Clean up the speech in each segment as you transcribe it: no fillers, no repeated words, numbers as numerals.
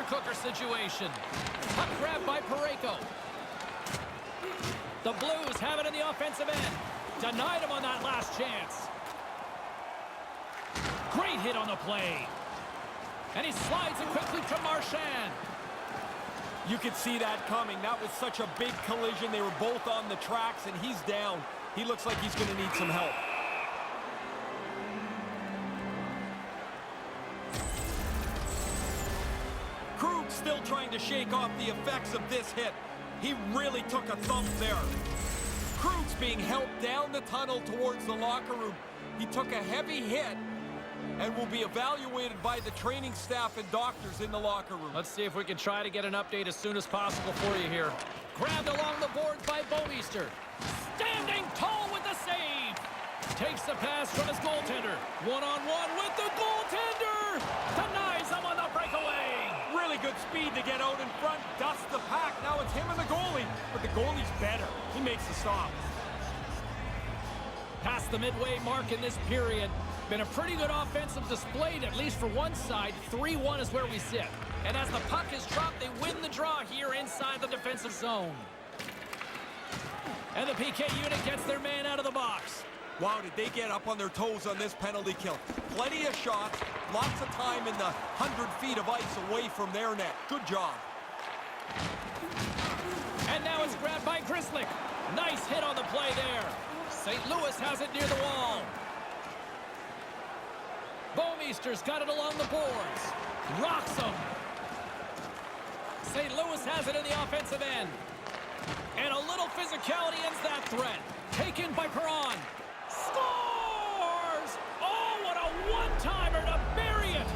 cooker situation. Puck grab by Parayko. The Blues have it in the offensive end. Denied him on that last chance. Great hit on the play. And he slides it quickly to Marchand. You could see that coming. That was such a big collision. They were both on the tracks, and he's down. He looks like he's going to need some help. Krug still trying to shake off the effects of this hit. He really took a thump there. Krug's being helped down the tunnel towards the locker room. He took a heavy hit and will be evaluated by the training staff and doctors in the locker room. Let's see if we can try to get an update as soon as possible for you here. Grabbed along the boards by Bouwmeester. Standing tall with the save. Takes the pass from his goaltender. One-on-one with the goaltender. Denies him on the breakaway. Really good speed to get out in front. Dusts the pack. Now it's him and the goalie. But the goalie's better. He makes the stop. Past the midway mark in this period. Been a pretty good offensive display, at least for one side. 3-1 is where we sit. And as the puck is dropped, they win the draw here inside the defensive zone. And the PK unit gets their man out of the box. Wow, did they get up on their toes on this penalty kill. Plenty of shots, lots of time in the 100 feet of ice away from their net. Good job. And now it's grabbed by Grzelcyk. Nice hit on the play there. St. Louis has it near the wall. Bouwmeester's got it along the boards. Rocks him. St. Louis has it in the offensive end. And a little physicality ends that threat. Taken by Perron. Scores! Oh, what a one-timer to bury it!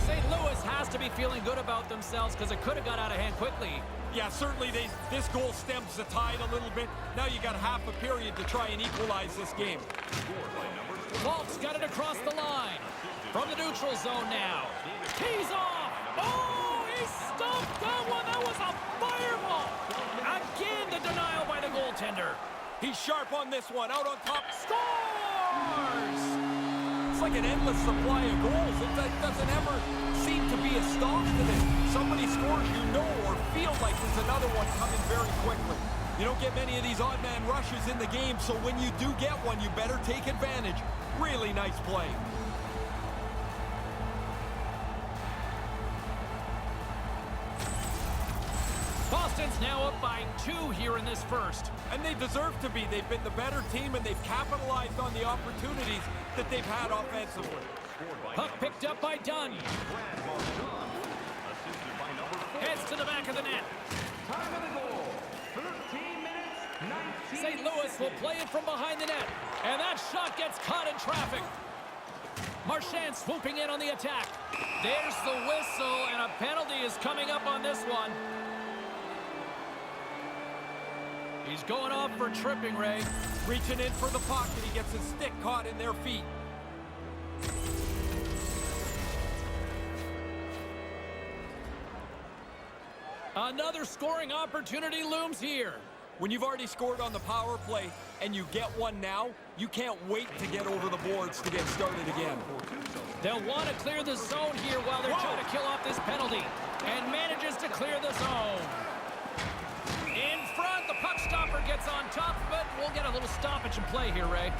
St. Louis has to be feeling good about themselves because it could have got out of hand quickly. Yeah, certainly this goal stems the tide a little bit. Now you got half a period to try and equalize this game. Falk's got it across the line. From the neutral zone now. He's off! Oh, he stumped that one! That was a fireball! Again, the denial by the goaltender. He's sharp on this one. Out on top. Scores! It's like an endless supply of goals. It doesn't ever seem to be a stop to this. Somebody scores, you know, or feel like there's another one coming very quickly. You don't get many of these odd man rushes in the game, so when you do get one, you better take advantage. Really nice play. Boston's now up by 2 here in this first. And they deserve to be. They've been the better team, and they've capitalized on the opportunities that they've had offensively. Puck picked up by Dunn. Heads to the back of the net. Time of the goal, 13 minutes, 19 St. Louis will play it from behind the net. And that shot gets caught in traffic. Marchand swooping in on the attack. There's the whistle, and a penalty is coming up on this one. He's going off for tripping, Ray. Reaching in for the puck, and he gets his stick caught in their feet. Another scoring opportunity looms here. When you've already scored on the power play and you get one now, you can't wait to get over the boards to get started again. They'll want to clear the zone here while they're trying to kill off this penalty. And manages to clear the zone. In front, the puck stopper gets on top of it. We'll get a little stoppage in play here, Ray.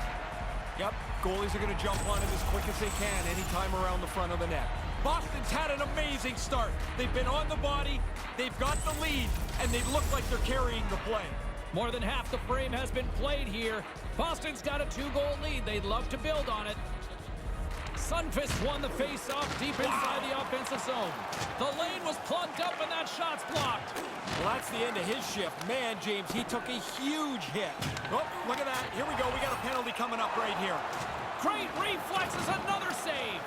Yep, goalies are going to jump on it as quick as they can anytime around the front of the net. Boston's had an amazing start. They've been on the body, they've got the lead, and they look like they're carrying the play. More than half the frame has been played here. Boston's got a 2-goal lead. They'd love to build on it. Sundqvist won the face-off deep inside the offensive zone. The lane was plugged up and that shot's blocked. Well, that's the end of his shift. Man, James, he took a huge hit. Oh, look at that. Here we go. We got a penalty coming up right here. Great reflexes, another save.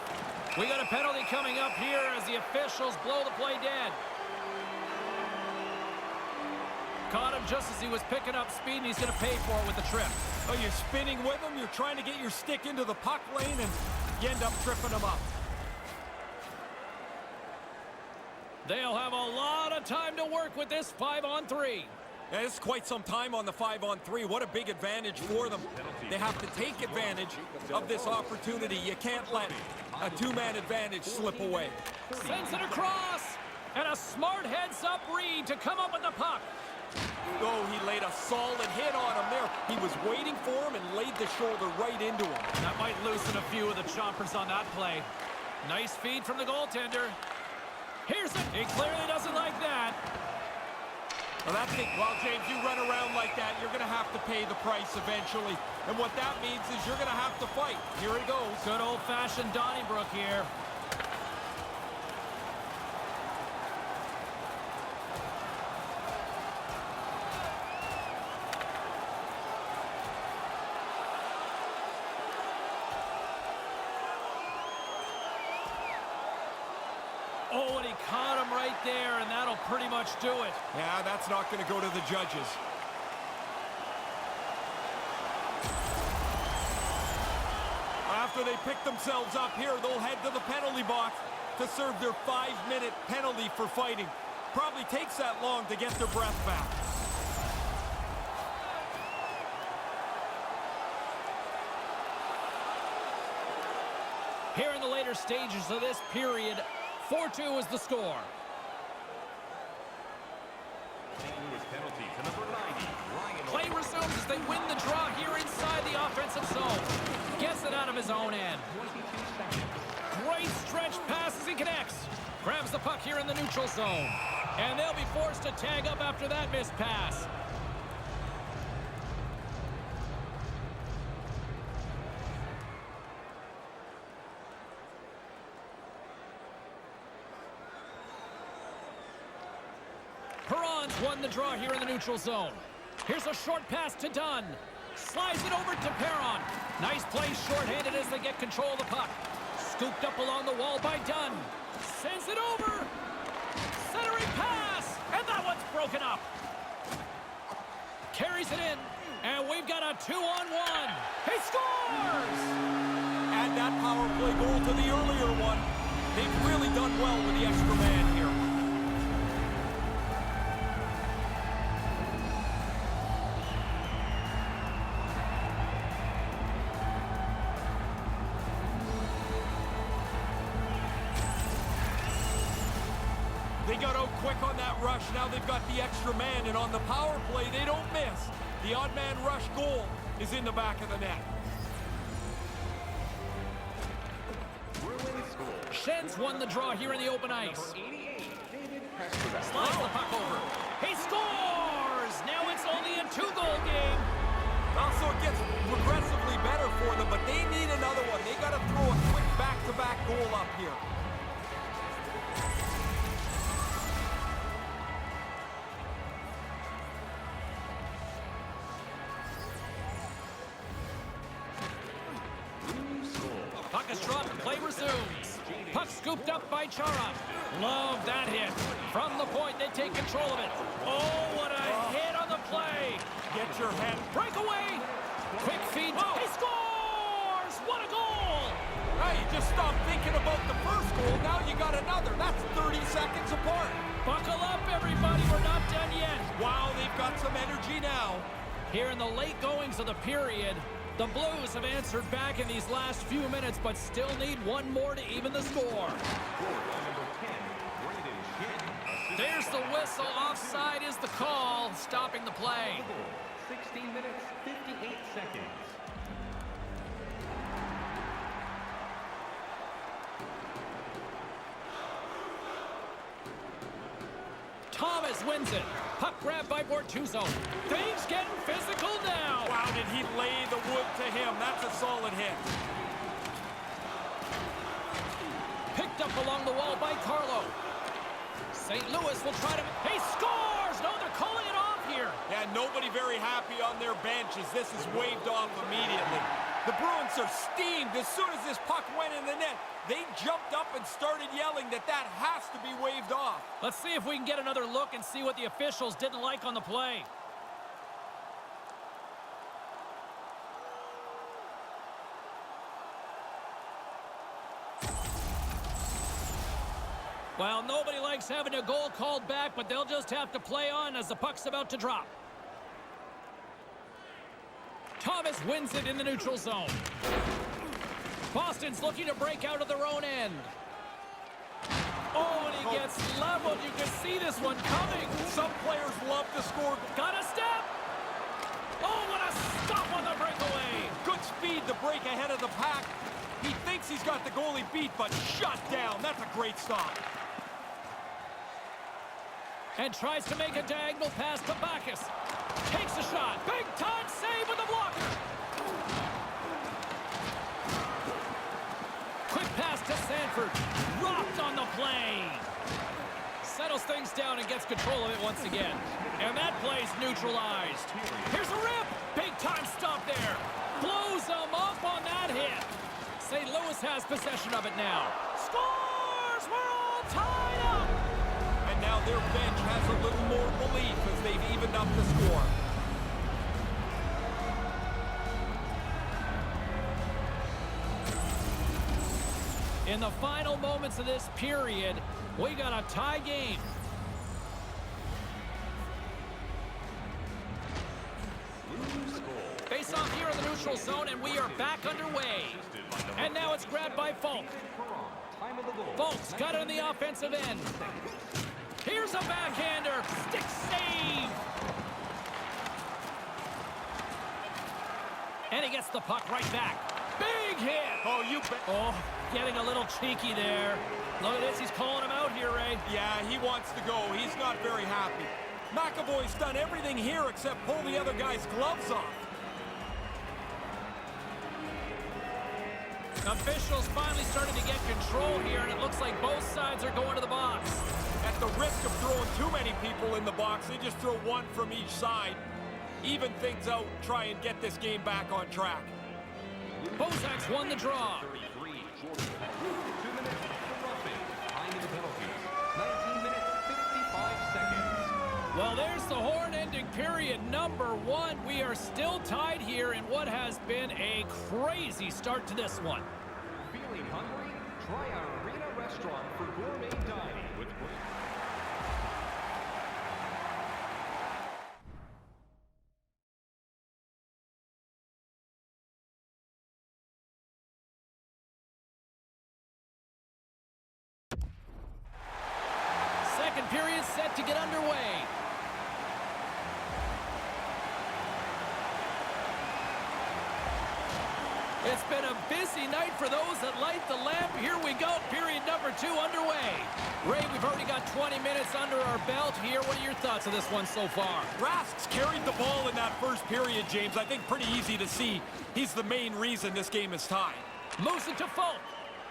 We got a penalty coming up here as the officials blow the play dead. Caught him just as he was picking up speed, and he's going to pay for it with the trip. Oh, you're spinning with him. You're trying to get your stick into the puck lane, and you end up tripping him up. They'll have a lot of time to work with this 5-on-3. Yeah, it's quite some time on the 5-on-3. What a big advantage for them. They have to take advantage of this opportunity. You can't let a two-man advantage slip away. Sends it across. And a smart heads-up read to come up with the puck. Oh, he laid a solid hit on him there. He was waiting for him and laid the shoulder right into him. That might loosen a few of the chompers on that play. Nice feed from the goaltender. Here's it. He clearly doesn't like that. Well, that's it. Well, James, you run around like that, you're going to have to pay the price eventually. And what that means is you're going to have to fight. Here he goes. Good old-fashioned Donnybrook here. Oh, and he caught him right there, and that'll pretty much do it. Yeah, that's not going to go to the judges. After they pick themselves up here, they'll head to the penalty box to serve their 5-minute penalty for fighting. Probably takes that long to get their breath back. Here in the later stages of this period, 4-2 is the score. St. Louis penalty to number 90, Ryan. Play resumes as they win the draw here inside the offensive zone. Gets it out of his own end. Great stretch pass as he connects. Grabs the puck here in the neutral zone. And they'll be forced to tag up after that missed pass. Perron's won the draw here in the neutral zone. Here's a short pass to Dunn. Slides it over to Perron. Nice play shorthanded as they get control of the puck. Scooped up along the wall by Dunn. Sends it over. Centering pass. And that one's broken up. Carries it in. And we've got a 2-on-1. He scores! Add that power play goal to the earlier one. They've really done well with the extra man here. They got out quick on that rush. Now they've got the extra man, and on the power play, they don't miss. The odd man rush goal is in the back of the net. Sheds won the draw here in the open ice. Slides the puck over. He scores! Now it's only a 2-goal game. Also, it gets progressively better for them, but they need another one. They got to throw a quick back-to-back goal up here. Puck is dropped, play resumes. Puck scooped up by Chara. Love that hit. From the point, they take control of it. Oh, what a hit on the play. Get your head. Breakaway. Quick feed. He scores! What a goal! Hey, just stop thinking about the first goal. Now you got another. That's 30 seconds apart. Buckle up, everybody. We're not done yet. Wow, they've got some energy now. Here in the late goings of the period, the Blues have answered back in these last few minutes, but still need one more to even the score. There's the whistle. Offside is the call, stopping the play. 16 minutes, 58 seconds. Thomas wins it. Puck grab by Bortuzzo. Things getting physical now. Wow, did he lay the wood to him? That's a solid hit. Picked up along the wall by Carlo. St. Louis will try to... He scores! No, they're calling it off here. Yeah, nobody very happy on their bench as this is waved off immediately. The Bruins are steamed. As soon as this puck went in the net, they jumped up and started yelling that that has to be waved off. Let's see if we can get another look and see what the officials didn't like on the play. Well, nobody likes having a goal called back, but they'll just have to play on as the puck's about to drop. Thomas wins it in the neutral zone. Boston's looking to break out of their own end. Oh, and he gets leveled. You can see this one coming. Some players love to score. Got a step. Oh, what a stop on the breakaway. Good speed to break ahead of the pack. He thinks he's got the goalie beat, but shut down. That's a great stop. And tries to make a diagonal pass to Bacchus. Takes a shot. Big time save with the blocker. Quick pass to Sanford. Rocked on the play. Settles things down and gets control of it once again. And that play's neutralized. Here's a rip. Big time stop there. Blows them up on that hit. St. Louis has possession of it now. Scores! We're all tied up. And now their bench has a little more belief as they've evened up the score. In the final moments of this period, we got a tie game. Face off here in the neutral zone, and we are back underway. And now it's grabbed by Falk. Falk's got it on the offensive end. Here's a backhander. Stick save. And he gets the puck right back. Big hit. Oh, you bet. Oh, getting a little cheeky there. Look at this. He's calling him out here, Ray. Yeah, he wants to go. He's not very happy. McAvoy's done everything here except pull the other guy's gloves off. Officials finally starting to get control here, and it looks like both sides are going to the box. At the risk of throwing too many people in the box, they just throw one from each side. Even things out, try and get this game back on track. Bozak's won the draw. 2 minutes for roughing. Time in the penalty. 19 minutes, 55 seconds. Well, there's the horn ending period number 1. We are still tied here in what has been a crazy start to this one. Feeling hungry? Try our Arena restaurant for gourmet dining with Second period set to get underway. It's been a busy night for those that light the lamp. Here we go, period number 2 underway. Ray, we've already got 20 minutes under our belt here. What are your thoughts of this one so far? Rask's carried the ball in that first period, James. I think pretty easy to see. He's the main reason this game is tied. Moves it to Falk.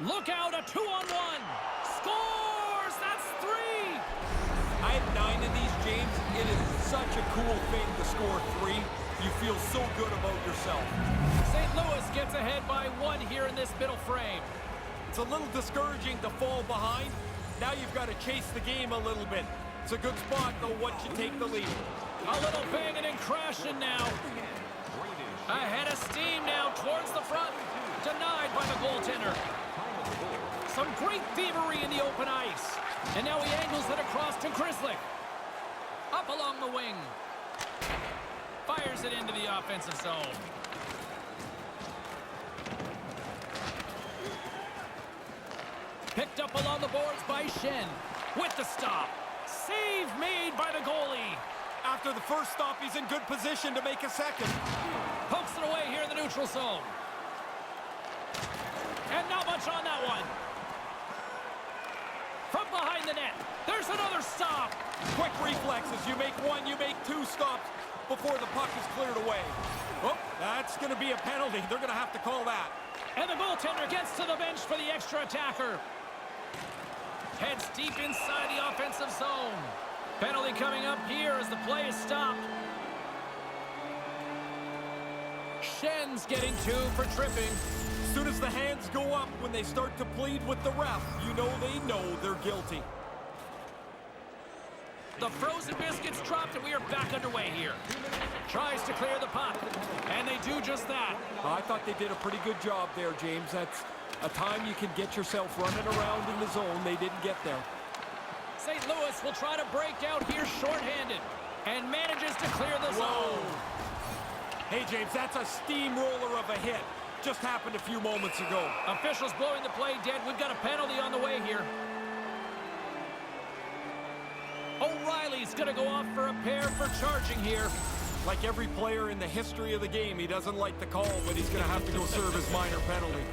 Look out, a 2-on-1. Scores! That's 3! I had 9 of these, James. It is such a cool thing to score 3. You feel so good about yourself. St. Louis gets ahead by 1 here in this middle frame. It's a little discouraging to fall behind. Now you've got to chase the game a little bit. It's a good spot, though, once you take the lead. A little banging and crashing now. Ahead of steam now towards the front. Denied by the goaltender. Some great thievery in the open ice. And now he angles it across to Grzelcyk. Up along the wing. Fires it into the offensive zone. Picked up along the boards by Schenn. With the stop. Save made by the goalie. After the first stop, he's in good position to make a second. Pokes it away here in the neutral zone. And not much on that one. From behind the net. There's another stop. Quick reflexes. You make 1, you make 2 stops before the puck is cleared away. Oh, that's going to be a penalty. They're going to have to call that. And the goaltender gets to the bench for the extra attacker. Heads deep inside the offensive zone. Penalty coming up here as the play is stopped. Schenn's getting 2 for tripping. As soon as the hands go up when they start to plead with the ref, you know they know they're guilty. The frozen biscuits dropped, and we are back underway here. Tries to clear the puck, and they do just that. I thought they did a pretty good job there, James. That's a time you can get yourself running around in the zone. They didn't get there. St. Louis will try to break out here shorthanded, and manages to clear the zone. Hey, James, that's a steamroller of a hit. Just happened a few moments ago. Officials blowing the play dead. We've got a penalty on the way here. O'Reilly's going to go off for a pair for charging here. Like every player in the history of the game, he doesn't like the call, but he's going to have to go serve his minor penalty.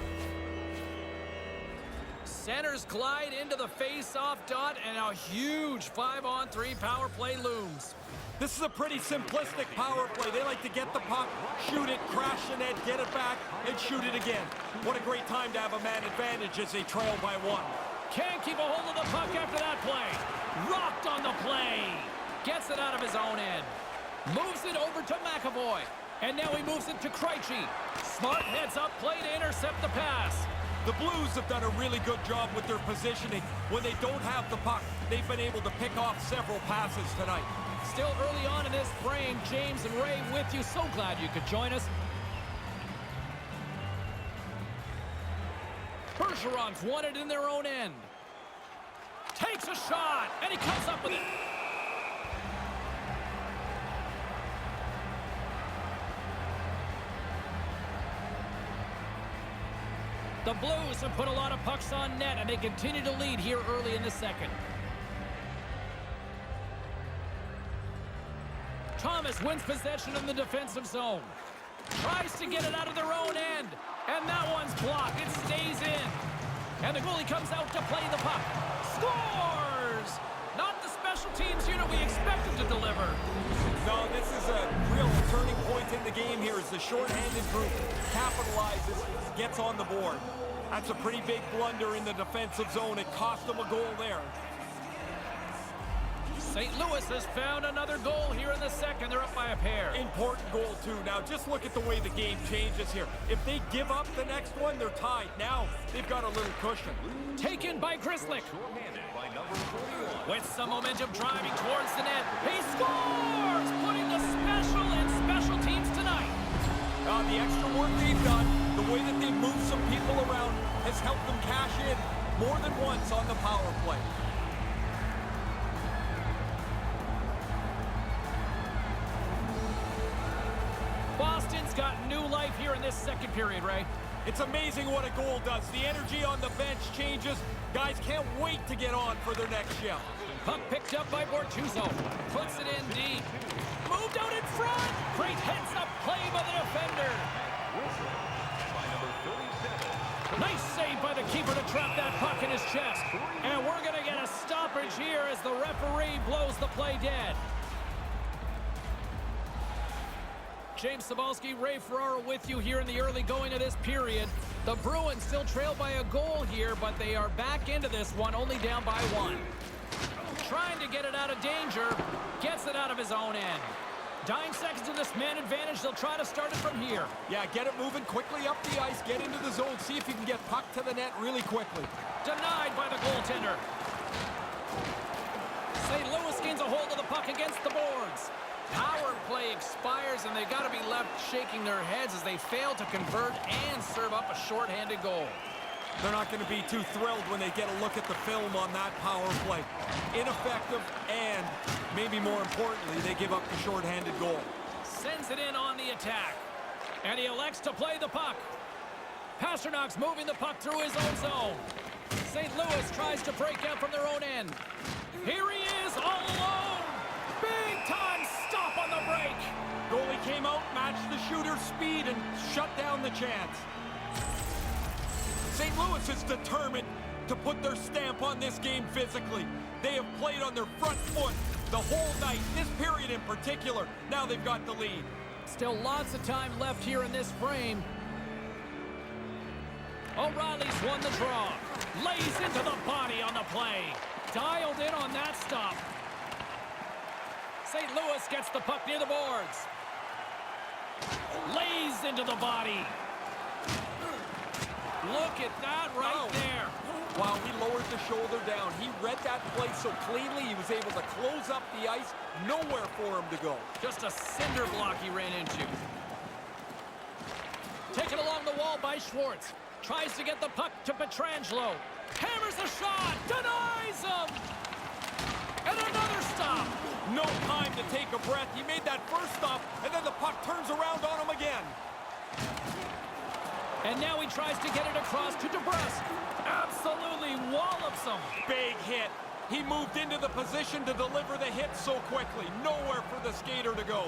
Centers glide into the face-off dot, and a huge 5-on-3 power play looms. This is a pretty simplistic power play. They like to get the puck, shoot it, crash the net, get it back, and shoot it again. What a great time to have a man advantage as they trail by 1. Can't keep a hold of the puck after that play. Rocked on the play. Gets it out of his own end. Moves it over to McAvoy. And now he moves it to Krejci. Smart heads up play to intercept the pass. The Blues have done a really good job with their positioning. When they don't have the puck, they've been able to pick off several passes tonight. Still early on in this frame, James and Ray with you. So glad you could join us. Bergeron's won it in their own end. Takes a shot, and he comes up with it. The Blues have put a lot of pucks on net, and they continue to lead here early in the second. Thomas wins possession in the defensive zone. Tries to get it out of their own end. And that one's blocked. It stays in. And the goalie comes out to play the puck. Scores! Not the special teams unit we expected to deliver. No, this is a real turning point in the game here as the shorthanded group capitalizes, gets on the board. That's a pretty big blunder in the defensive zone. It cost them a goal there. St. Louis has found another goal here in the second. They're up by a pair. Important goal, too. Now, just look at the way the game changes here. If they give up the next one, they're tied. Now, they've got a little cushion. Taken by Grzelcyk. Shorthanded by number 41. With some momentum driving towards the net. He scores! Putting the special in special teams tonight. The extra work they've done, the way that they've moved some people around, has helped them cash in more than once on the power play. Boston's got new life here in this second period, Ray. It's amazing what a goal does. The energy on the bench changes. Guys can't wait to get on for their next shift. Puck picked up by Bortuzzo. Puts it in deep. Moved out in front. Great heads-up play by the defender. By number 37. Nice save by the keeper to trap that puck in his chest. And we're going to get a stoppage here as the referee blows the play dead. James Cybulski, Ray Ferraro with you here in the early going of this period. The Bruins still trail by a goal here, but they are back into this one, only down by 1. Trying to get it out of danger, gets it out of his own end. 9 seconds in this man advantage, they'll try to start it from here. Yeah, get it moving quickly up the ice, get into the zone, see if you can get puck to the net really quickly. Denied by the goaltender. St. Louis gains a hold of the puck against the boards. Power play expires, and they've got to be left shaking their heads as they fail to convert and serve up a shorthanded goal. They're not going to be too thrilled when they get a look at the film on that power play. Ineffective, and maybe more importantly, they give up the shorthanded goal. Sends it in on the attack, and he elects to play the puck. Pasternak's moving the puck through his own zone. St. Louis tries to break out from their own end. Here he is, all alone. Big-time stop on the break. Goalie came out, matched the shooter's speed, and shut down the chance. St. Louis is determined to put their stamp on this game physically. They have played on their front foot the whole night, this period in particular. Now they've got the lead. Still lots of time left here in this frame. O'Reilly's won the draw. Lays into the body on the play. Dialed in on that stop. St. Louis gets the puck near the boards. Lays into the body. Look at that right there. Wow, he lowered the shoulder down. He read that play so cleanly, he was able to close up the ice. Nowhere for him to go. Just a cinder block he ran into. Taken along the wall by Schwartz. Tries to get the puck to Pietrangelo. Hammers the shot. Denies him. And another stop. No time to take a breath. He made that first stop, and then the puck turns around on him again. And now he tries to get it across to DeBrusque. Absolutely wallops him. Big hit. He moved into the position to deliver the hit so quickly. Nowhere for the skater to go.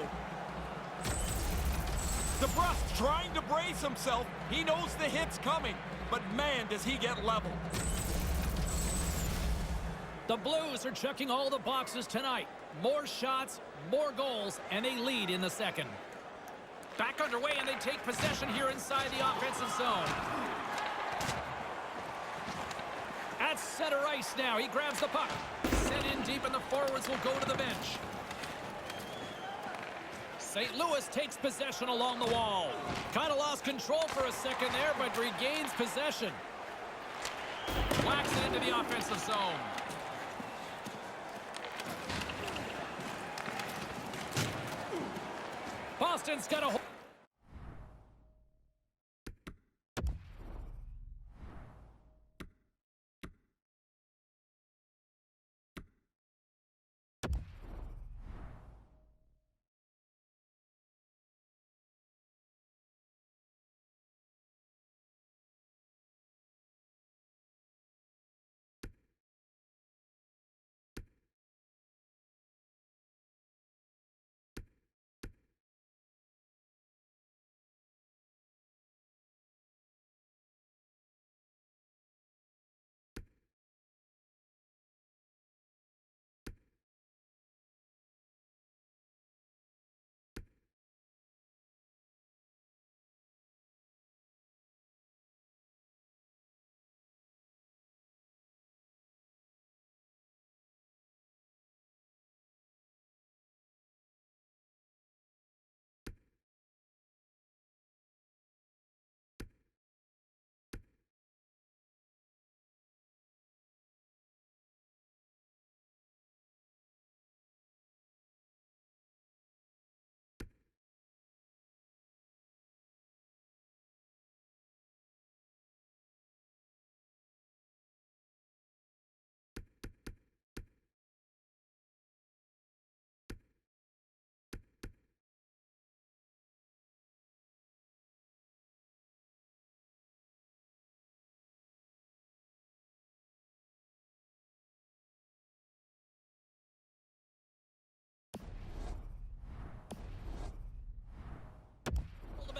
DeBrusque trying to brace himself. He knows the hit's coming, but man, does he get leveled. The Blues are checking all the boxes tonight. More shots, more goals, and they lead in the second. Back underway, and they take possession here inside the offensive zone. At center ice now, he grabs the puck. Sent in deep, and the forwards will go to the bench. St. Louis takes possession along the wall. Kind of lost control for a second there, but regains possession. Whacks it into the offensive zone. Boston's got a hold.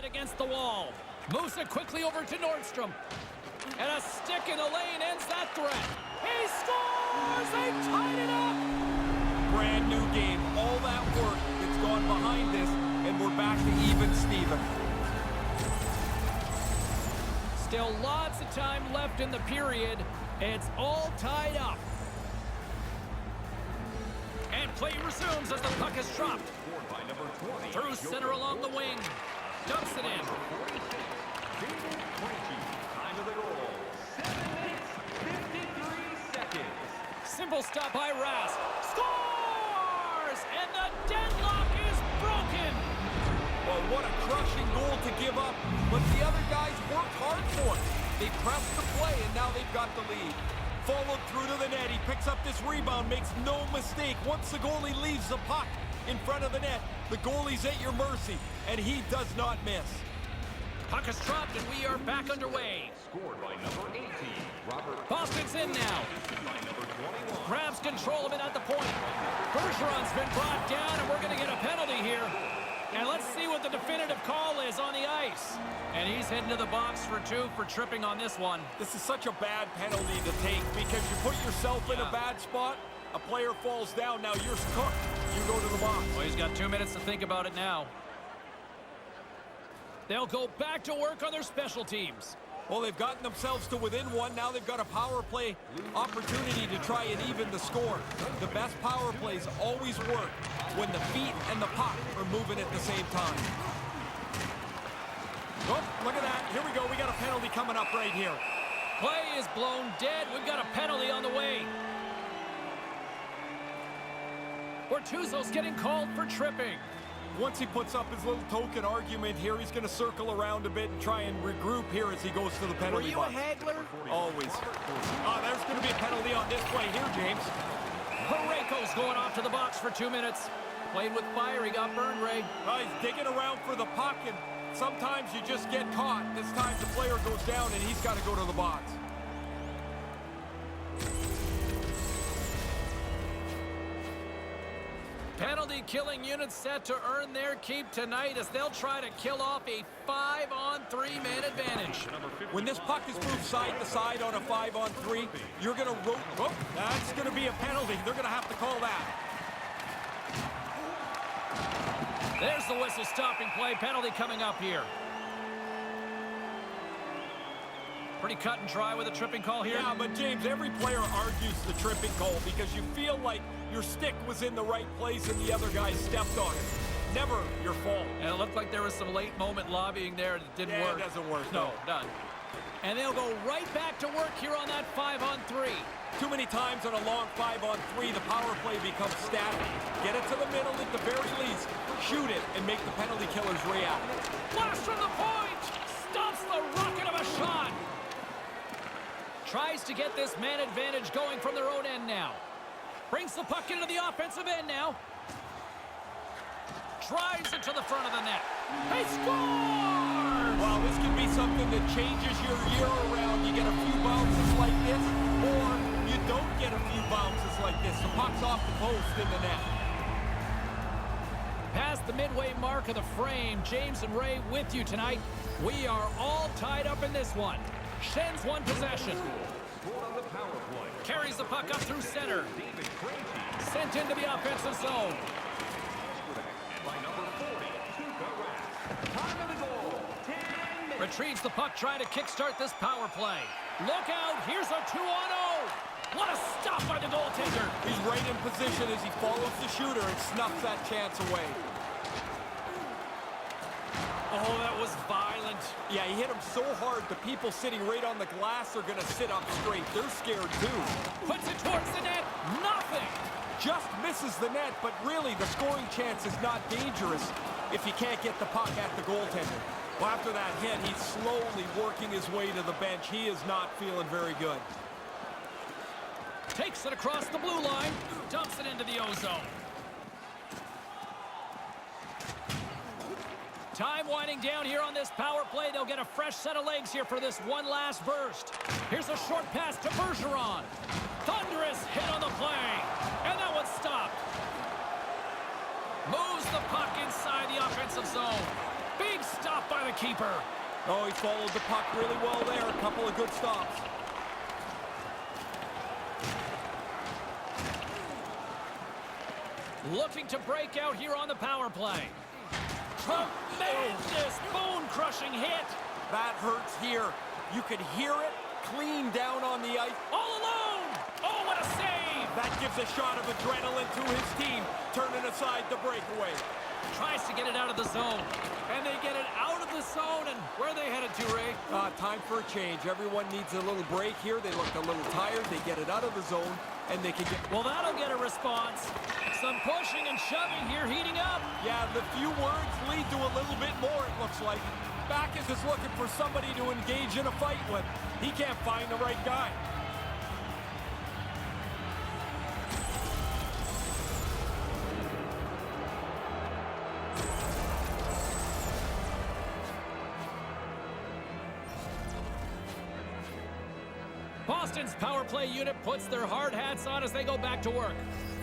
Against the wall. Moves it quickly over to Nordstrom. And a stick in the lane ends that threat. He scores! They tied it up! Brand new game. All that work that's gone behind this, and we're back to even Steven. Still lots of time left in the period. It's all tied up. And play resumes as the puck is dropped. Through center along the wing. Dumps it in. Time of the goal, 7 minutes, 53 seconds. Simple stop by Rask. Scores! And the deadlock is broken. Well, what a crushing goal to give up. But the other guys worked hard for it. They pressed the play, and now they've got the lead. Followed through to the net. He picks up this rebound, makes no mistake. Once the goalie leaves the puck in front of the net, the goalie's at your mercy, and he does not miss. Puck is dropped, and we are back underway. Scored by number 18, Robert. Boston's in now. By number 21. Grabs control of it at the point. Bergeron's been brought down, and we're going to get a penalty here. And let's see what the definitive call is on the ice. And he's heading to the box for 2 for tripping on this one. This is such a bad penalty to take because you put yourself in a bad spot. A player falls down, now you're cooked. You go to the box. Well, he's got 2 minutes to think about it now. They'll go back to work on their special teams. Well, they've gotten themselves to within 1. Now they've got a power play opportunity to try and even the score. The best power plays always work when the feet and the puck are moving at the same time. Oh, look at that. Here we go. We got a penalty coming up right here. Play is blown dead. We've got a penalty on the way. Bortuzzo's getting called for tripping. Once he puts up his little token argument here, he's going to circle around a bit and try and regroup here as he goes to the penalty box. Were you a haggler? Always. There's going to be a penalty on this play here, James. Parayko's going off to the box for 2 minutes. Played with fire, he got burned, Ray. He's digging around for the puck, and sometimes you just get caught. This time the player goes down, and he's got to go to the box. Penalty killing units set to earn their keep tonight as they'll try to kill off a 5-on-3 man advantage. When this puck is moved side to side on a 5-on-3, you're going to rope. That's going to be a penalty. They're going to have to call that. There's the whistle stopping play. Penalty coming up here. Pretty cut and dry with a tripping call here. Yeah, but James, every player argues the tripping call because you feel like your stick was in the right place and the other guy stepped on it. Never your fault. And it looked like there was some late moment lobbying there that didn't work. It doesn't work. No, done. And they'll go right back to work here on that 5-on-3. Too many times on a long 5-on-3, the power play becomes static. Get it to the middle at the very least. Shoot it and make the penalty killers react. Flash from the point! Stops the rocket of a shot! Tries to get this man advantage going from their own end now. Brings the puck into the offensive end now. Drives it to the front of the net. They score! Well, this could be something that changes your year around. You get a few bounces like this, or you don't get a few bounces like this. The puck's off the post in the net. Past the midway mark of the frame, James and Ray with you tonight. We are all tied up in this one. Shen's one possession. Carries the puck up through center. Sent into the offensive zone. Retrieves the puck, trying to kickstart this power play. Look out, here's a 2-on-0. What a stop by the goaltender. He's right in position as he follows the shooter and snuffs that chance away. Oh, that was violent. Yeah, he hit him so hard, the people sitting right on the glass are going to sit up straight. They're scared too. Puts it towards the net. Nothing. Just misses the net, but really the scoring chance is not dangerous if you can't get the puck at the goaltender. Well, after that hit, he's slowly working his way to the bench. He is not feeling very good. Takes it across the blue line. Dumps it into the O-zone. Time winding down here on this power play. They'll get a fresh set of legs here for this one last burst. Here's a short pass to Bergeron. Thunderous hit on the play. And that one's stopped. Moves the puck inside the offensive zone. Big stop by the keeper. Oh, he followed the puck really well there. A couple of good stops. Looking to break out here on the power play. Tremendous bone-crushing hit. That hurts here. You could hear it clean down on the ice. All alone. Oh, what a save. That gives a shot of adrenaline to his team, turning aside the breakaway. Tries to get it out of the zone. And they get it out of the zone. And where are they headed to, Ray? Time for a change. Everyone needs a little break here. They look a little tired. They get it out of the zone, and they can get... Well, that'll get a response. Some pushing and shoving here, heating up. Yeah, the few words lead to a little bit more, it looks like. Backes is looking for somebody to engage in a fight with. He can't find the right guy. Boston's power play unit puts their hard hats on as they go back to work.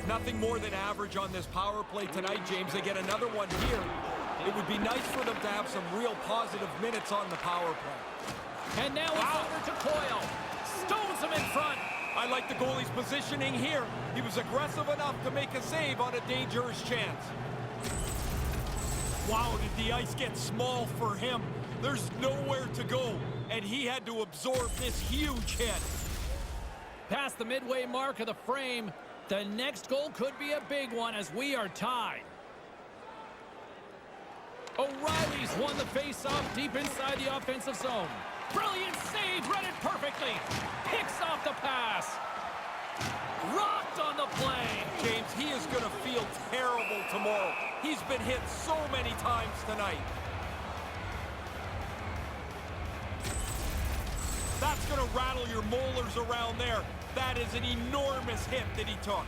Nothing more than average on this power play tonight, James. They get another one here. It would be nice for them to have some real positive minutes on the power play. And now it's over to Coyle. Stones him in front. I like the goalie's positioning here. He was aggressive enough to make a save on a dangerous chance. Wow, did the ice get small for him? There's nowhere to go, and he had to absorb this huge hit. Past the midway mark of the frame, the next goal could be a big one as we are tied. O'Reilly's won the face-off deep inside the offensive zone. Brilliant save, read it perfectly. Picks off the pass. Rocked on the play. James, he is going to feel terrible tomorrow. He's been hit so many times tonight. That's going to rattle your molars around there. That is an enormous hit that he took.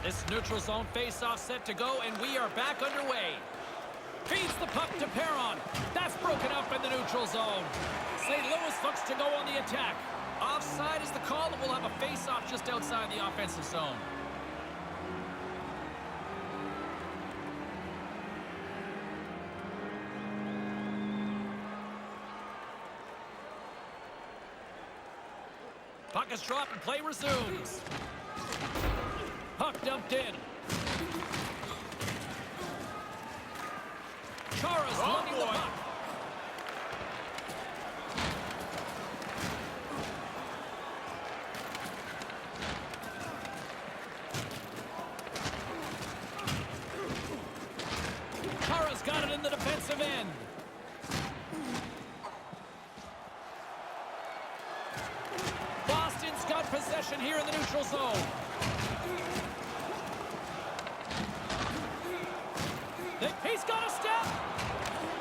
This neutral zone face-off set to go, and we are back underway. Feeds the puck to Perron. That's broken up in the neutral zone. St. Louis looks to go on the attack. Offside is the call, and we'll have a face-off just outside the offensive zone. Puck is dropped and play resumes. Puck dumped in. Chara's lugging the puck. Chara's got it in the defensive end. Boston's got possession here in the neutral zone. He's got a step.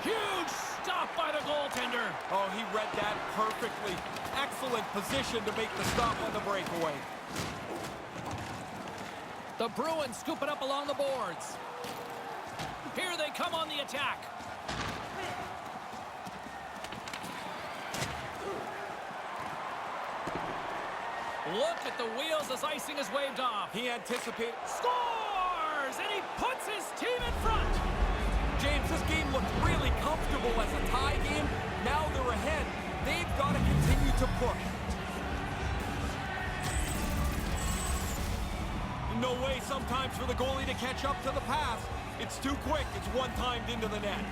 Huge stop by the goaltender. Oh, he read that perfectly. Excellent position to make the stop on the breakaway. The Bruins scoop it up along the boards. Here they come on the attack. Look at the wheels as icing is waved off. He anticipated. Scores! And he puts his team in front. James, this game looked really comfortable as a tie game. Now they're ahead. They've got to continue to push. No way sometimes for the goalie to catch up to the pass. It's too quick. It's one-timed into the net.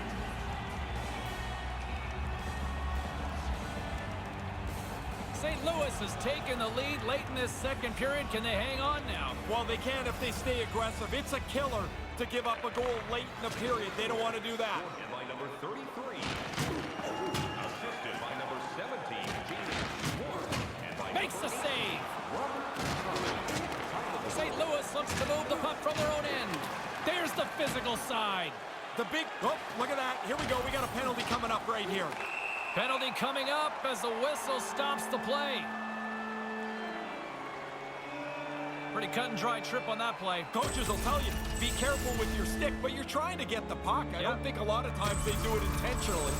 St. Louis has taken the lead late in this second period. Can they hang on now? Well, they can if they stay aggressive. It's a killer to give up a goal late in the period. They don't want to do that. And by number 33. Assisted by number 17, James Ward. And by Makes the save. Robert. St. Louis looks to move the puck from their own end. There's the physical side. The big... Oh, look at that. Here we go. We got a penalty coming up right here. Penalty coming up as the whistle stops the play. Pretty cut and dry trip on that play. Coaches will tell you, be careful with your stick, but you're trying to get the puck. I don't think a lot of times they do it intentionally.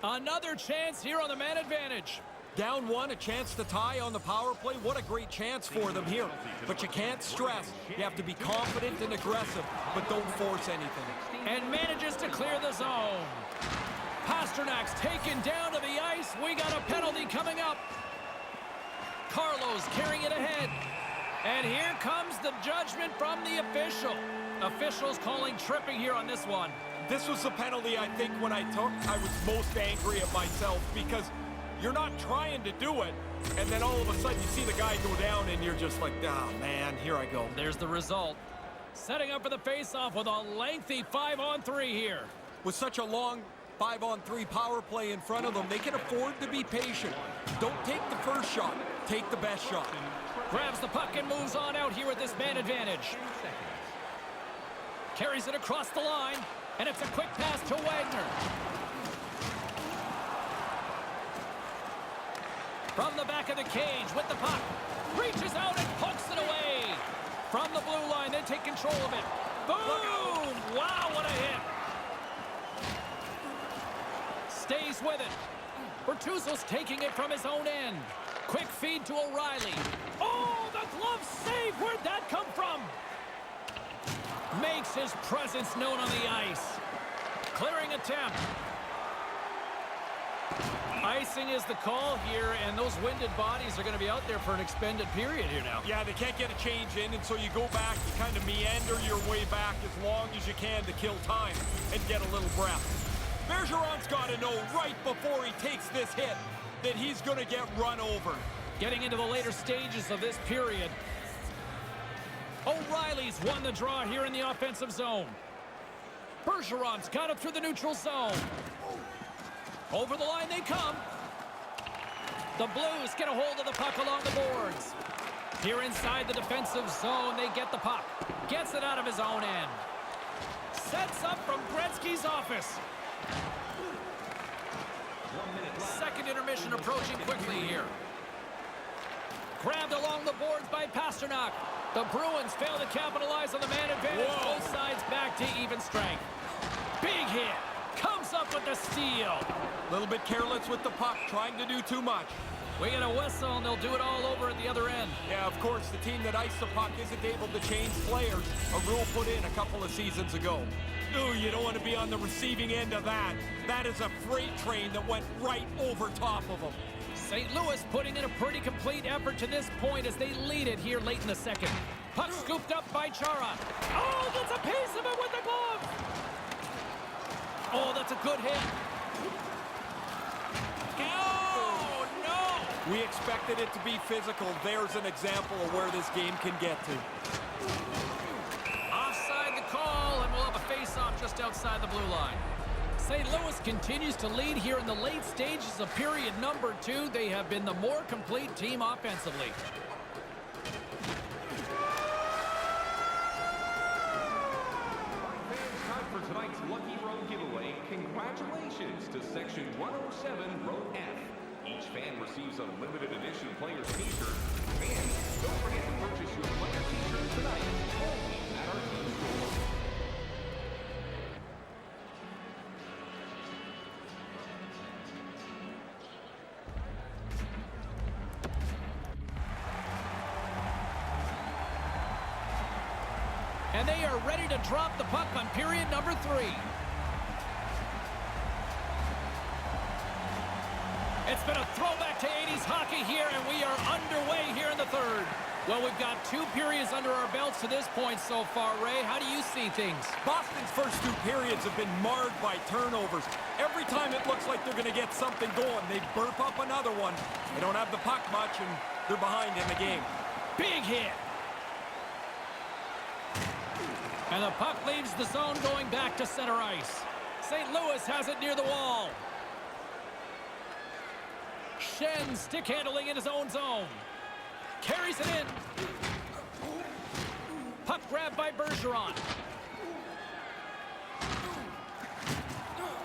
Another chance here on the man advantage. Down one, a chance to tie on the power play. What a great chance for them here. But you can't stress. You have to be confident and aggressive, but don't force anything. And manages to clear the zone. Pasternak's taken down to the ice. We got a penalty coming up. Carlos carrying it ahead. And here comes the judgment from the official. Officials calling tripping here on this one. This was the penalty I think when I took, I was most angry at myself because you're not trying to do it, and then all of a sudden you see the guy go down and you're just like, oh man, here I go. There's the result. Setting up for the face-off with a lengthy 5-on-3 here. With such a long 5-on-3 power play in front of them, they can afford to be patient. Don't take the first shot, take the best shot. Grabs the puck and moves on out here with this man advantage. Carries it across the line, and it's a quick pass to Wagner. From the back of the cage with the puck. Reaches out and pokes it away. From the blue line, they take control of it. Boom! Wow, what a hit. Stays with it. Bertuzzo's taking it from his own end. Quick feed to O'Reilly. Oh, the glove save! Where'd that come from? Makes his presence known on the ice. Clearing attempt. Icing is the call here, and those winded bodies are going to be out there for an extended period here now. Yeah, they can't get a change in, and so you go back, you kind of meander your way back as long as you can to kill time and get a little breath. Bergeron's got to know right before he takes this hit that he's going to get run over. Getting into the later stages of this period. O'Reilly's won the draw here in the offensive zone. Bergeron's got it through the neutral zone. Over the line they come. The Blues get a hold of the puck along the boards. Here inside the defensive zone, they get the puck. Gets it out of his own end. Sets up from Gretzky's office. Second intermission approaching quickly here. Grabbed along the boards by Pasternak. The Bruins fail to capitalize on the man advantage. Whoa. Both sides back to even strength. Big hit. Comes up with the steal. A little bit careless with the puck, trying to do too much. We get a whistle, and they'll do it all over at the other end. Yeah, of course, the team that iced the puck isn't able to change players. A rule put in a couple of seasons ago. Ooh, you don't want to be on the receiving end of that. That is a freight train that went right over top of them. St. Louis putting in a pretty complete effort to this point as they lead it here late in the second. Puck scooped up by Chara. Oh, gets a piece of it with the glove. Oh, that's a good hit. Oh, no! We expected it to be physical. There's an example of where this game can get to. Offside the call, and we'll have a face-off just outside the blue line. St. Louis continues to lead here in the late stages of period number 2. They have been the more complete team offensively. Fans, time for tonight's Lucky Row giveaway. Congratulations to Section 107, Row F. Each fan receives a limited edition player's t-shirt. And don't forget to purchase your player t-shirt tonight only at our team store. And they are ready to drop the puck on period number 3. It's been a throwback to 80s hockey here, and we are underway here in the third. Well, we've got 2 periods under our belts to this point so far, Ray. How do you see things? Boston's first 2 periods have been marred by turnovers. Every time it looks like they're going to get something going, they burp up another one. They don't have the puck much, and they're behind in the game. Big hit. And the puck leaves the zone going back to center ice. St. Louis has it near the wall. Schenn stick handling in his own zone. Carries it in. Puck grabbed by Bergeron.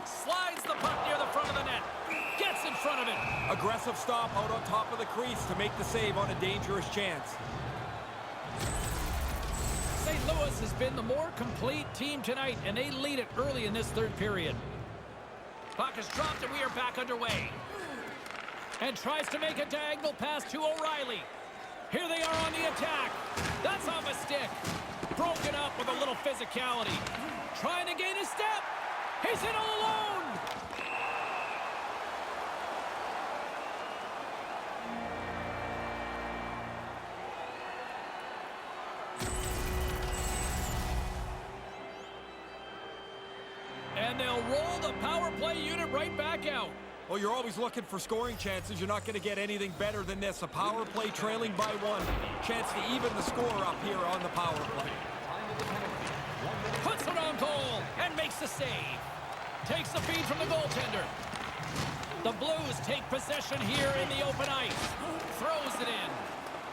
Slides the puck near the front of the net. Gets in front of it. Aggressive stop out on top of the crease to make the save on a dangerous chance. St. Louis has been the more complete team tonight, and they lead it early in this third period. Puck is dropped, and we are back underway. And tries to make a diagonal pass to O'Reilly. Here they are on the attack. That's off a stick. Broken up with a little physicality. Trying to gain a step. He's in all alone. And they'll roll the power play unit right back out. Well, you're always looking for scoring chances. You're not going to get anything better than this. A power play trailing by 1. Chance to even the score up here on the power play. Puts it on goal and makes the save. Takes the feed from the goaltender. The Blues take possession here in the open ice. Throws it in.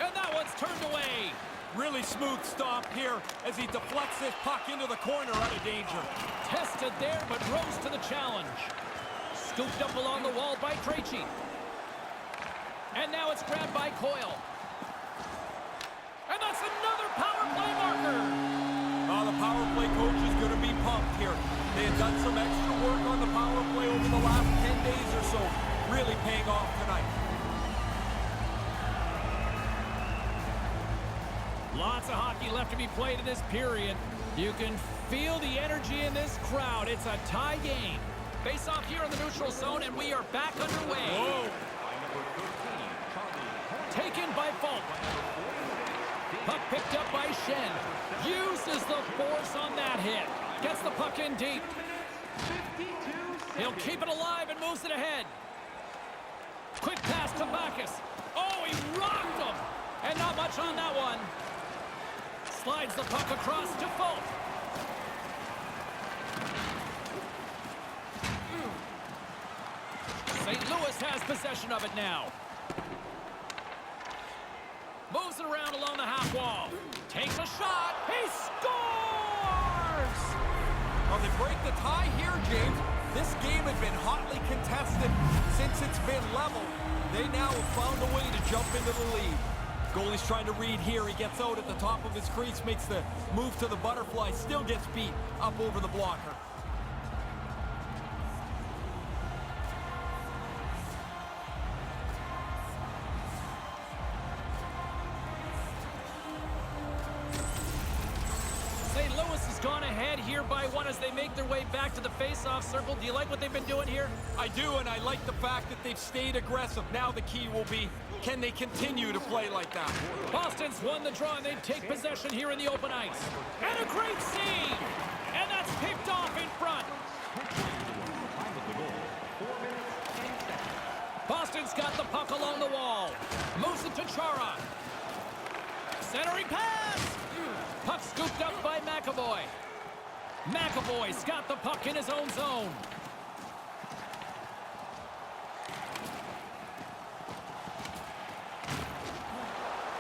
And that one's turned away. Really smooth stop here as he deflects this puck into the corner out of danger. Tested there, but rose to the challenge. Scooped up along the wall by Krejci. And now it's grabbed by Coyle. And that's another power play marker. Oh, the power play coach is going to be pumped here. They had done some extra work on the power play over the last 10 days or so. Really paying off tonight. Lots of hockey left to be played in this period. You can feel the energy in this crowd. It's a tie game. Face off here in the neutral zone, and we are back underway. Whoa. Taken by Falk. Puck picked up by Schenn. Uses the force on that hit. Gets the puck in deep. He'll keep it alive and moves it ahead. Quick pass to Bacchus. Oh, he rocked him. And not much on that one. Slides the puck across to Falk. St. Louis has possession of it now. Moves it around along the half wall. Takes a shot. He scores! Well, they break the tie here, James. This game had been hotly contested since it's been level. They now have found a way to jump into the lead. Goalie's trying to read here. He gets out at the top of his crease, makes the move to the butterfly, still gets beat up over the blocker. St. Louis has gone ahead here by one as they make their way back to the face-off circle. Do you like what they've been doing here? I do, and I like the fact that they've stayed aggressive. Now the key will be, can they continue to play like that? Boston's won the draw, and they take possession here in the open ice. And a great save! And that's picked off in front. Boston's got the puck along the wall. Moves it to Chara. Centering pass! Puck scooped up by McAvoy. McAvoy's got the puck in his own zone.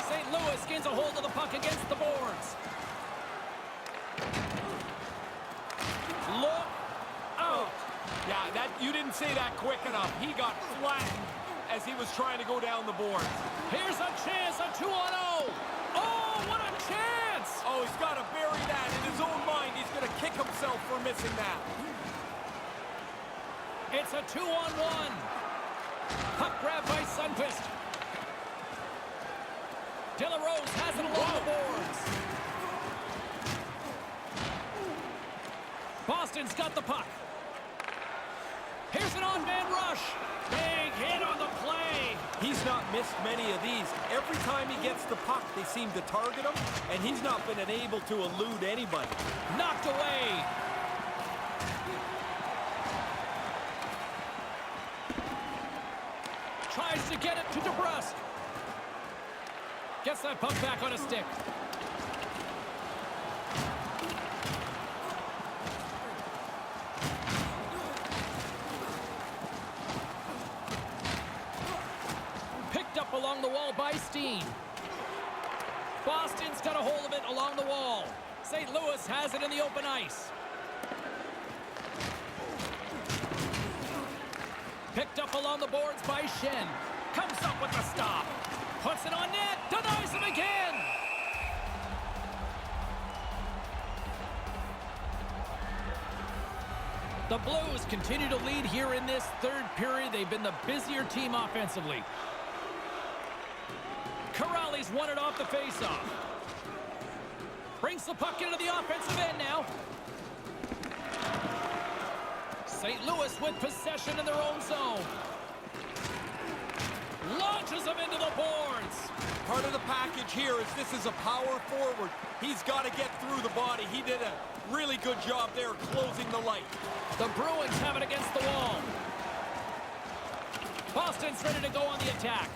St. Louis gains a hold of the puck against the boards. Look out! Yeah, that you didn't say that quick enough. He got flattened as he was trying to go down the board. Here's a chance, a 2-on-0. Oh, what a chance! Oh, he's got to bury that in his own mind. He's going to kick himself for missing that. It's a 2-on-1. Puck grab by Sundqvist. De La Rose has it along the boards. Boston's got the puck. Here's an on-man rush. Big hit on the play. He's not missed many of these. Every time he gets the puck, they seem to target him, and he's not been able to elude anybody. Knocked away. Tries to get it to DeBrusk. Gets that puck back on a stick. Picked up along the wall by Steen. Boston's got a hold of it along the wall. St. Louis has it in the open ice. Picked up along the boards by Shen. Comes up with the stop. Puts it on net. Denies him again. The Blues continue to lead here in this third period. They've been the busier team offensively. Corrales won it off the faceoff. Brings the puck into the offensive end now. St. Louis with possession in their own zone. Launches him into the boards. Part of the package here is this is a power forward. He's got to get through the body. He did a really good job there closing the light. The Bruins have it against the wall. Boston's ready to go on the attack.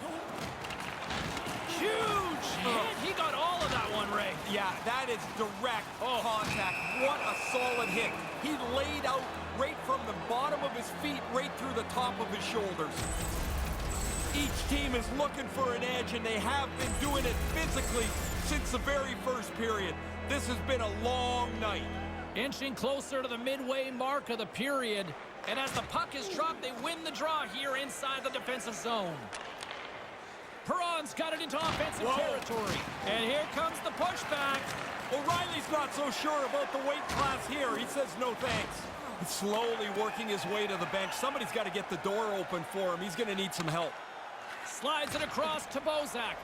Huge hit. He got all of that one, Ray. Yeah, that is direct contact. What a solid hit. He laid out right from the bottom of his feet right through the top of his shoulders. Each team is looking for an edge, and they have been doing it physically since the very first period. This has been a long night. Inching closer to the midway mark of the period. And as the puck is dropped, they win the draw here inside the defensive zone. Perron's got it into offensive territory. And here comes the pushback. O'Reilly's not so sure about the weight class here. He says no thanks. He's slowly working his way to the bench. Somebody's got to get the door open for him. He's going to need some help. Slides it across to Bozak.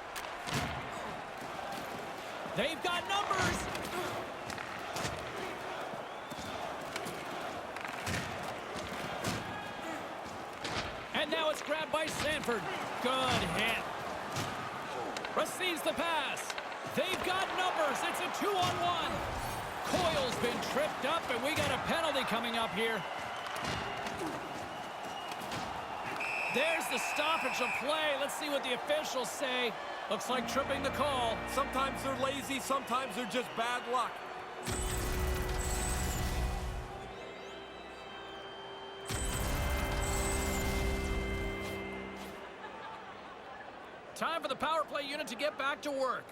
They've got numbers. And now it's grabbed by Sanford. Good hit. Receives the pass. They've got numbers. It's a 2-on-1. Coyle's been tripped up, and we got a penalty coming up here. There's the stoppage of play. Let's see what the officials say. Looks like tripping the call. Sometimes they're lazy, sometimes they're just bad luck. Time for the power play unit to get back to work.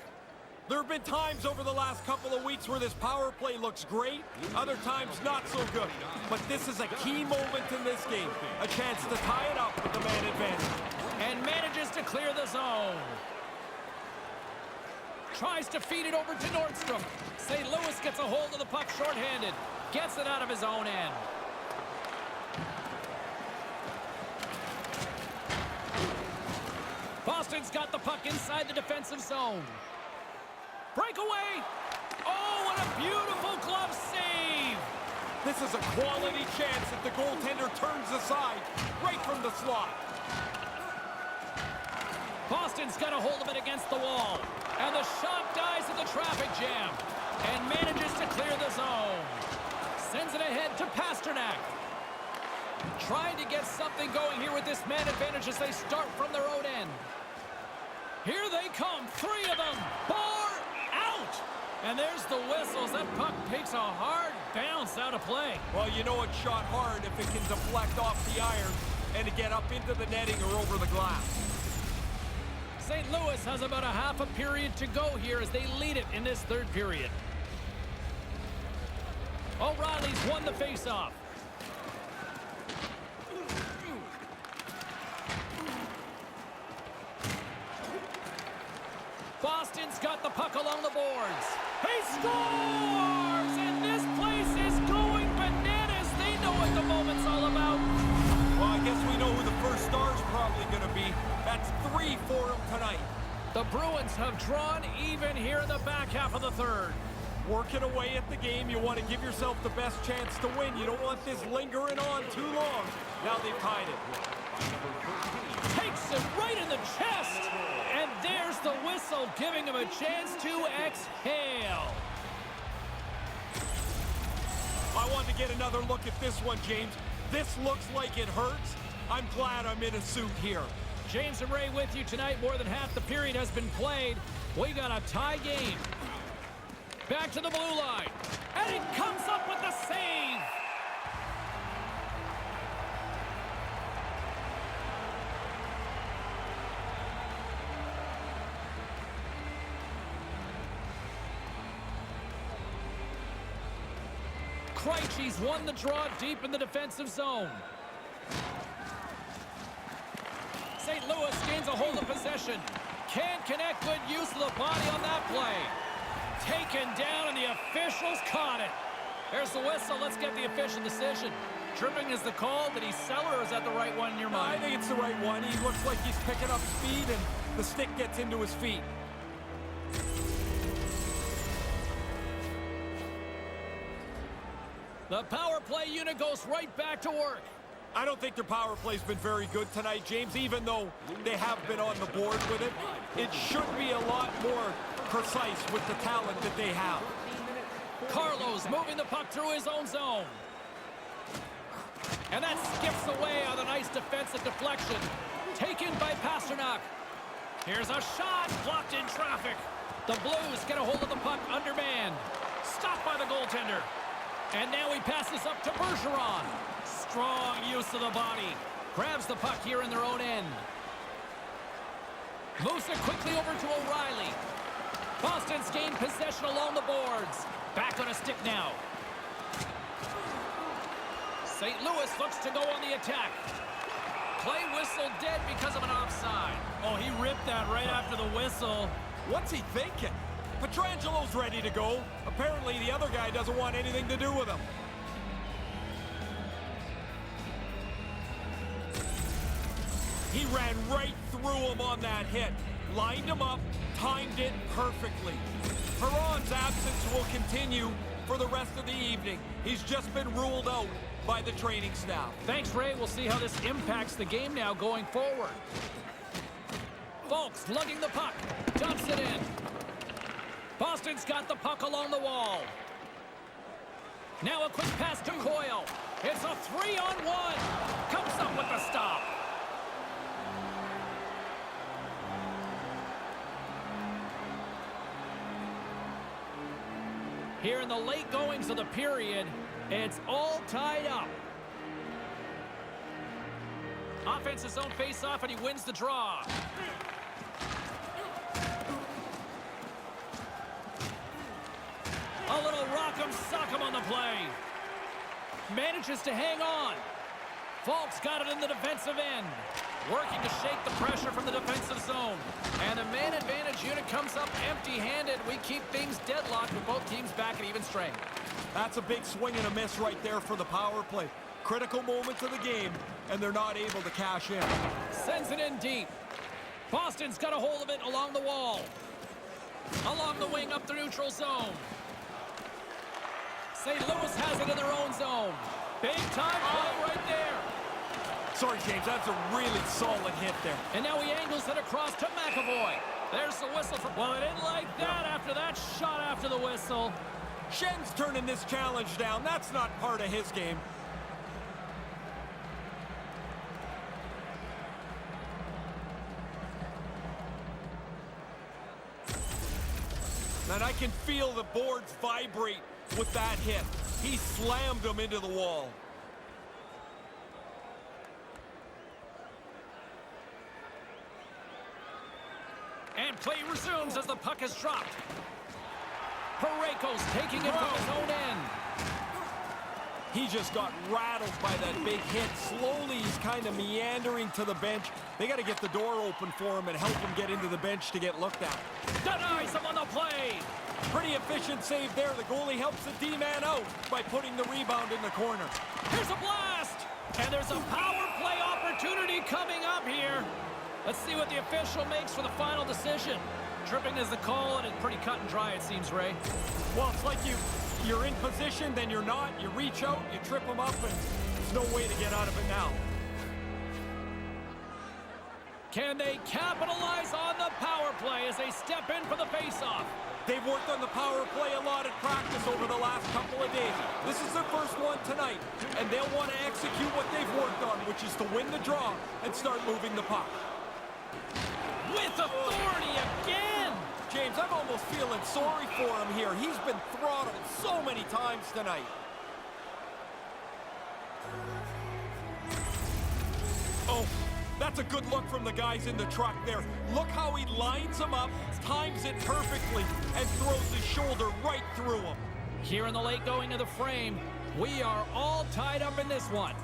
There have been times over the last couple of weeks where this power play looks great, other times not so good. But this is a key moment in this game. A chance to tie it up with the man advantage. And manages to clear the zone. Tries to feed it over to Nordstrom. St. Louis gets a hold of the puck shorthanded. Gets it out of his own end. Boston's got the puck inside the defensive zone. Breakaway! Oh, what a beautiful glove save! This is a quality chance that the goaltender turns aside right from the slot. Boston's got a hold of it against the wall. And the shot dies in the traffic jam. And manages to clear the zone. Sends it ahead to Pasternak. Trying to get something going here with this man advantage as they start from their own end. Here they come, 3 of them. Bar out. And there's the whistles. That puck takes a hard bounce out of play. Well, you know it's shot hard if it can deflect off the iron and to get up into the netting or over the glass. St. Louis has about a half a period to go here as they lead it in this third period. O'Reilly's won the faceoff. Boston's got the puck along the boards. He scores! And this place is going bananas. They know what the moment's all about. Well, I guess we know who the first star's probably going to be. That's 3 for him tonight. The Bruins have drawn even here in the back half of the third. Working away at the game, you want to give yourself the best chance to win. You don't want this lingering on too long. Now they've tied it. Takes it right in the chest. And there's the whistle, giving him a chance to exhale. I wanted to get another look at this one, James. This looks like it hurts. I'm glad I'm in a suit here. James and Ray with you tonight. More than half the period has been played. We've got a tie game. Back to the blue line. And he comes up with the save. Krejci's won the draw deep in the defensive zone. St. Louis gains a hold of possession. Can't connect. Good use of the body on that play. Taken down, and the officials caught it. There's the whistle. Let's get the official decision. Tripping is the call. Did he sell her, or is that the right one in your mind? I think it's the right one. He looks like he's picking up speed, and the stick gets into his feet. The power play unit goes right back to work. I don't think their power play's been very good tonight, James, even though they have been on the board with it. It should be a lot more precise with the talent that they have. Carlos moving the puck through his own zone. And that skips away on a nice defensive deflection. Taken by Pasternak. Here's a shot blocked in traffic. The Blues get a hold of the puck undermanned. Stopped by the goaltender. And now he passes up to Bergeron. Strong use of the body. Grabs the puck here in their own end. Moves it quickly over to O'Reilly. Boston's gained possession along the boards. Back on a stick now. St. Louis looks to go on the attack. Play whistle dead because of an offside. Oh, he ripped that right after the whistle. What's he thinking? Petrangelo's ready to go. Apparently, the other guy doesn't want anything to do with him. He ran right through him on that hit. Lined him up, timed it perfectly. Perron's absence will continue for the rest of the evening. He's just been ruled out by the training staff. Thanks, Ray. We'll see how this impacts the game now going forward. Folks lugging the puck. Dumps it in. Boston's got the puck along the wall. Now a quick pass to Coyle. It's a 3-on-1. Comes up with the stop. Here in the late goings of the period, it's all tied up. Offense his own face-off, and he wins the draw. A little rock'em sock'em on the play. Manages to hang on. Falk's got it in the defensive end. Working to shake the pressure from the defensive zone. And the man advantage unit opponent comes up empty-handed, we keep things deadlocked with both teams back at even strength. That's a big swing and a miss right there for the power play. Critical moments of the game, and they're not able to cash in. Sends it in deep. Boston's got a hold of it along the wall. Along the wing up the neutral zone. St. Louis has it in their own zone. Big time play right there. Sorry, James, that's a really solid hit there. And now he angles it across to McAvoy. There's the whistle for... Well, it didn't like that after that shot after the whistle. Schen's turning this challenge down. That's not part of his game. And I can feel the boards vibrate with that hit. He slammed them into the wall. And play resumes as the puck is dropped. Parayko's taking it from his own end. He just got rattled by that big hit. Slowly, he's kind of meandering to the bench. They got to get the door open for him and help him get into the bench to get looked at. Denies him on the play. Pretty efficient save there. The goalie helps the D-man out by putting the rebound in the corner. Here's a blast. And there's a power play opportunity coming up here. Let's see what the official makes for the final decision. Tripping is the call, and it's pretty cut and dry, it seems, Ray. Well, it's like you're in position, then you're not. You reach out, you trip them up, and there's no way to get out of it now. Can they capitalize on the power play as they step in for the faceoff? They've worked on the power play a lot at practice over the last couple of days. This is their first one tonight, and they'll want to execute what they've worked on, which is to win the draw and start moving the puck. With authority again! James, I'm almost feeling sorry for him here. He's been throttled so many times tonight. Oh, that's a good look from the guys in the truck there. Look how he lines them up, times it perfectly, and throws his shoulder right through him. Here in the late going of the frame, we are all tied up in this one.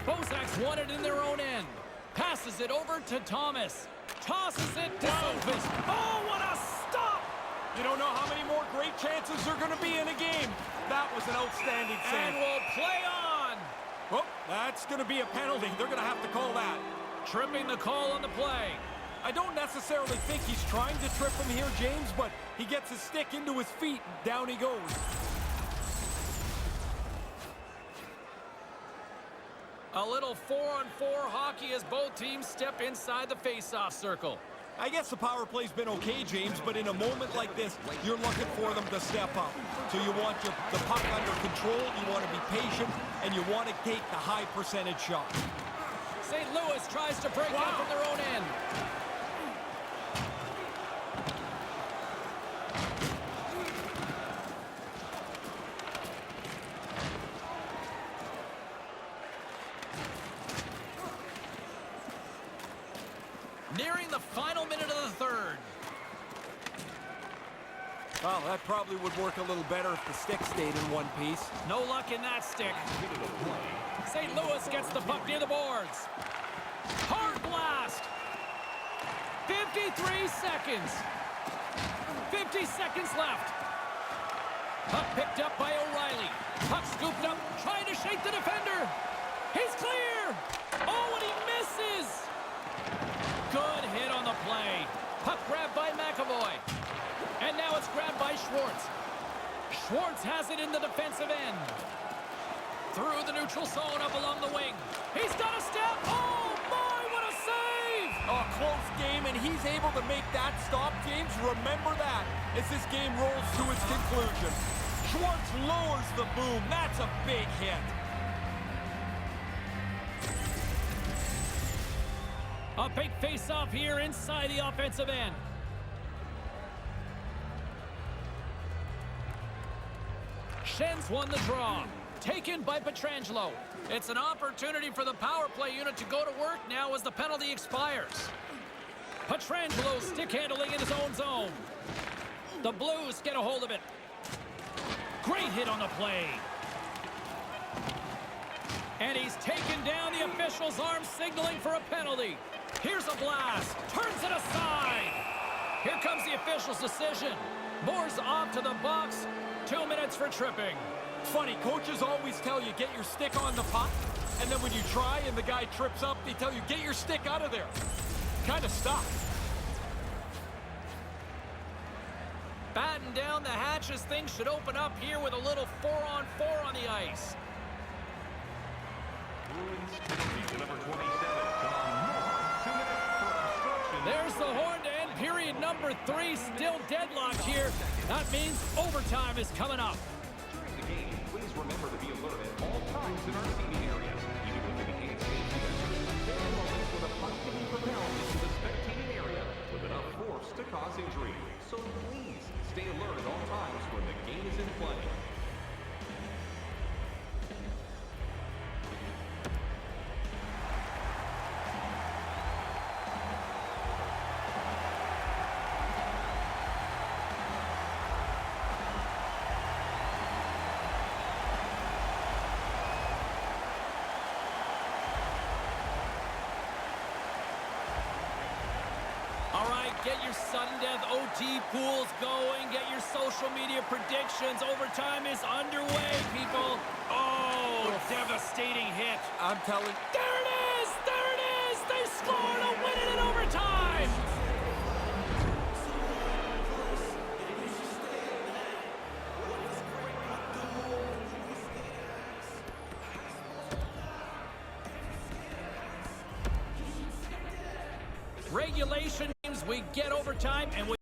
Bozak's won it in their own end. Passes it over to Thomas. Tosses it to Sophis. Oh, what a stop! You don't know how many more great chances are going to be in a game. That was an outstanding save. And we'll play on. Oh, that's going to be a penalty. They're going to have to call that. Tripping the call on the play. I don't necessarily think he's trying to trip him here, James, but he gets his stick into his feet, and down he goes. A little 4-on-4 hockey as both teams step inside the face-off circle. I guess the power play's been okay, James, but in a moment like this, you're looking for them to step up. So you want the puck under control, you want to be patient, and you want to take the high percentage shot. St. Louis tries to break out from their own end. Nearing the final minute of the third. Well, that probably would work a little better if the stick stayed in one piece. No luck in that stick. St. Louis gets the puck near the boards. Hard blast. 53 seconds. 50 seconds left. Puck picked up by O'Reilly. Puck scooped up, trying to shake the defender. He's clear. Oh, and he misses. Good hit on the play. Puck grabbed by McAvoy. And now it's grabbed by Schwartz. Schwartz has it in the defensive end. Through the neutral zone up along the wing. He's got a step. Oh, my, what a save! A close game, and he's able to make that stop, James. Remember that as this game rolls to its conclusion. Schwartz lowers the boom. That's a big hit. A big face-off here inside the offensive end. Schen's won the draw. Taken by Pietrangelo. It's an opportunity for the power play unit to go to work now as the penalty expires. Pietrangelo stick handling in his own zone. The Blues get a hold of it. Great hit on the play. And he's taken down the official's arm, signaling for a penalty. Here's a blast. Turns it aside. official's decision. Moore's off to the box. 2 minutes for tripping. Funny, coaches always tell you, get your stick on the puck. And then when you try and the guy trips up, they tell you, get your stick out of there. Kind of stuff. Batten down the hatches. Things should open up here with a little 4-on-4 on the ice. Bruins, penalty to number 27, John Moore. 2 minutes for obstruction. There's the horn to end period number 3. Still deadlocked here. That means overtime is coming up. During the game, please remember to be alert at all times in our seating area. Even with enhanced safety measures, there are moments when a puck can be propelled into the spectating area with enough force to cause injury. So please stay alert at all times when the game is in play. All right, get your sudden death OT pools going. Get your social media predictions. Overtime is underway, people. Oh, devastating hit. I'm telling. There it is! There it is! They scored to win it in overtime! Regulation means we get overtime and we